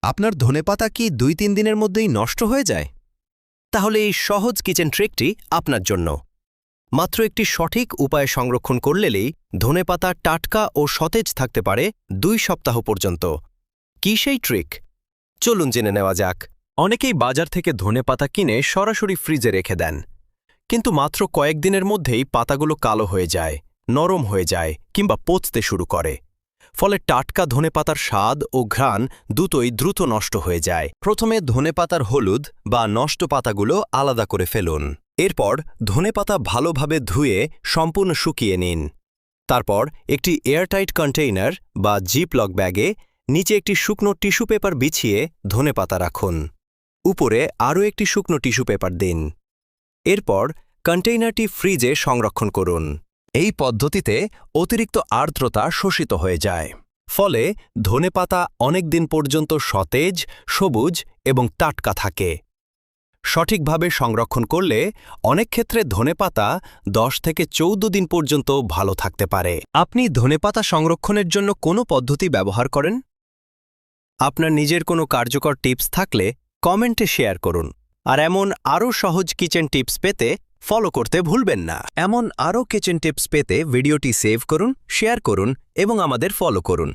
আপনার ধনেপাতা কি 2-3 দিনের মধ্যেই নষ্ট হয়ে যায়? তাহলে এই সহজ কিচেন ট্রিকটি আপনার জন্য। মাত্র একটি সঠিক উপায়ে সংরক্ষণ করলেই ধনেপাতা টাটকা ও সতেজ থাকতে পারে 2 সপ্তাহ পর্যন্ত। কি সেই ট্রিক? চলুন জেনে নেওয়া যাক। অনেকেই বাজার থেকে ধনেপাতা কিনে সরাসরি ফ্রিজে রেখে দেন, কিন্তু মাত্র কয়েকদিনের মধ্যেই পাতাগুলো কালো হয়ে যায়, নরম হয়ে যায় কিংবা পচতে শুরু করে। ফলে টাটকা ধনেপাতার স্বাদ ও ঘ্রাণ দুটোই দ্রুত নষ্ট হয়ে যায়। প্রথমে ধনেপাতার হলুদ বা নষ্ট পাতাগুলো আলাদা করে ফেলুন। এরপর ধনেপাতা ভালোভাবে ধুয়ে সম্পূর্ণ শুকিয়ে নিন। তারপর একটি এয়ারটাইট কন্টেইনার বা জিপলক ব্যাগে নিচে একটি শুকনো টিস্যু পেপার বিছিয়ে ধনেপাতা রাখুন। উপরে আরও একটি শুকনো টিস্যু পেপার দিন। এরপর কন্টেইনারটি ফ্রিজে সংরক্ষণ করুন। এই পদ্ধতিতে অতিরিক্ত আর্দ্রতা শোষিত হয়ে যায়। ফলে ধনেপাতা অনেক দিন পর্যন্ত সতেজ, সবুজ এবং টাটকা থাকে। সঠিকভাবে সংরক্ষণ করলে অনেক ক্ষেত্রে ধনেপাতা 10 থেকে 14 দিন পর্যন্ত ভালো থাকতে পারে। আপনি ধনেপাতা সংরক্ষণের জন্য কোনো পদ্ধতি ব্যবহার করেন? আপনার নিজের কোনো কার্যকর টিপস থাকলে কমেন্টে শেয়ার করুন। আর এমন আরও সহজ কিচেন টিপস পেতে ফলো করতে ভুলবেন না। এমন আরও কিচেন টিপস পেতে ভিডিওটি সেভ করুন, শেয়ার করুন এবং আমাদের ফলো করুন।